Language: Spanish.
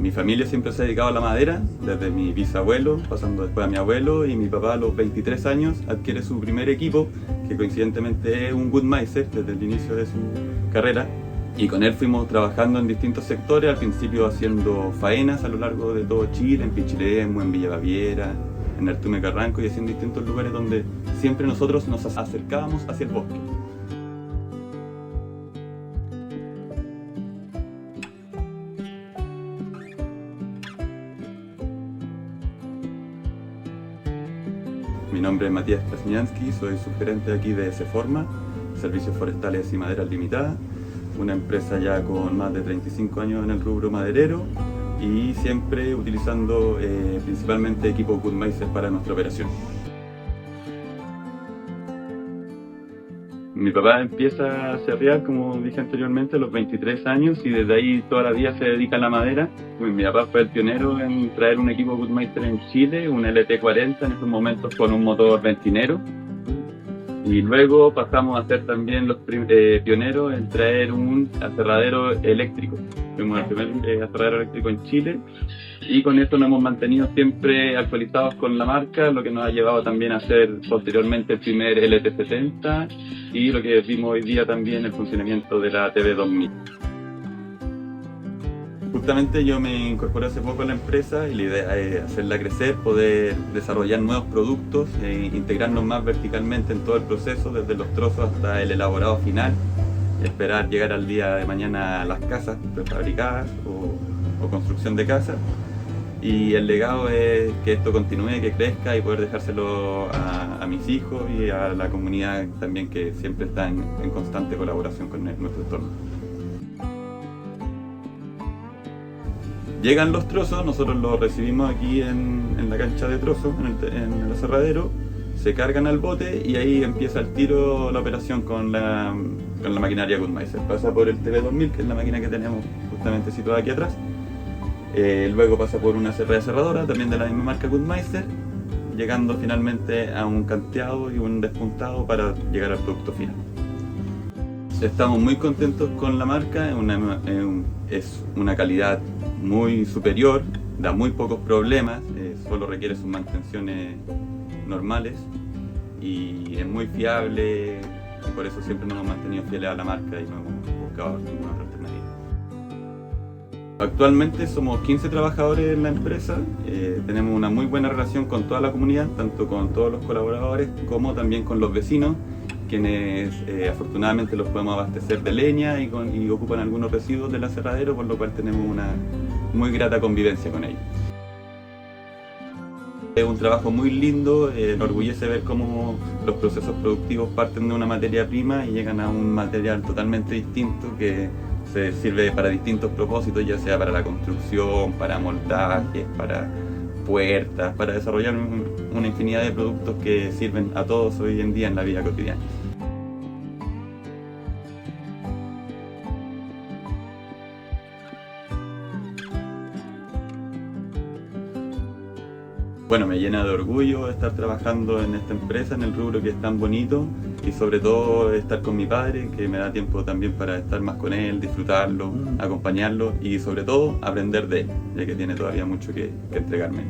Mi familia siempre se ha dedicado a la madera, desde mi bisabuelo, pasando después a mi abuelo, y mi papá a los 23 años adquiere su primer equipo, que coincidentemente es un Wood-Mizer desde el inicio de su carrera. Y con él fuimos trabajando en distintos sectores, al principio haciendo faenas a lo largo de todo Chile, en Pichilemu, en Villa Baviera, en Artume Carranco y así en distintos lugares donde siempre nosotros nos acercábamos hacia el bosque. Mi nombre es Matías Krasnianski, soy subgerente aquí de Seforma, Servicios Forestales y Maderas Limitada, una empresa ya con más de 35 años en el rubro maderero y siempre utilizando principalmente equipos Wood-Mizer para nuestra operación. Mi papá empieza a serrear, como dije anteriormente, a los 23 años y desde ahí toda la vida se dedica a la madera. Mi papá fue el pionero en traer un equipo Wood-Mizer en Chile, un LT40 en esos momentos con un motor ventinero. Y luego pasamos a ser también los pioneros en traer un aserradero eléctrico. Fuimos el primer aserradero eléctrico en Chile y con eso nos hemos mantenido siempre actualizados con la marca, lo que nos ha llevado también a ser posteriormente el primer LT70 y lo que vimos hoy día también el funcionamiento de la TB2000. Justamente yo me incorporé hace poco a la empresa y la idea es hacerla crecer, poder desarrollar nuevos productos e integrarnos más verticalmente en todo el proceso, desde los trozos hasta el elaborado final, y esperar llegar al día de mañana a las casas prefabricadas o construcción de casas. Y el legado es que esto continúe, que crezca y poder dejárselo a mis hijos y a la comunidad también que siempre está en constante colaboración con nuestro entorno. Llegan los trozos, nosotros los recibimos aquí en la cancha de trozos, en el aserradero, se cargan al bote y ahí empieza el tiro la operación con la maquinaria Wood-Mizer. Pasa por el TB2000, que es la máquina que tenemos justamente situada aquí atrás. Luego pasa por una serradora, también de la misma marca Wood-Mizer, llegando finalmente a un canteado y un despuntado para llegar al producto final. Estamos muy contentos con la marca, es una calidad muy superior, da muy pocos problemas, solo requiere sus mantenciones normales y es muy fiable y por eso siempre nos hemos mantenido fieles a la marca y no hemos buscado ninguna otra alternativa. Actualmente somos 15 trabajadores en la empresa, tenemos una muy buena relación con toda la comunidad, tanto con todos los colaboradores como también con los vecinos, quienes afortunadamente los podemos abastecer de leña y ocupan algunos residuos del aserradero, por lo cual tenemos una muy grata convivencia con ellos. Es un trabajo muy lindo, enorgullece ver cómo los procesos productivos parten de una materia prima y llegan a un material totalmente distinto que se sirve para distintos propósitos, ya sea para la construcción, para moldajes, para puertas, para desarrollar una infinidad de productos que sirven a todos hoy en día en la vida cotidiana. Bueno, me llena de orgullo estar trabajando en esta empresa, en el rubro que es tan bonito y sobre todo estar con mi padre, que me da tiempo también para estar más con él, disfrutarlo, acompañarlo y sobre todo aprender de él, ya que tiene todavía mucho que entregarme.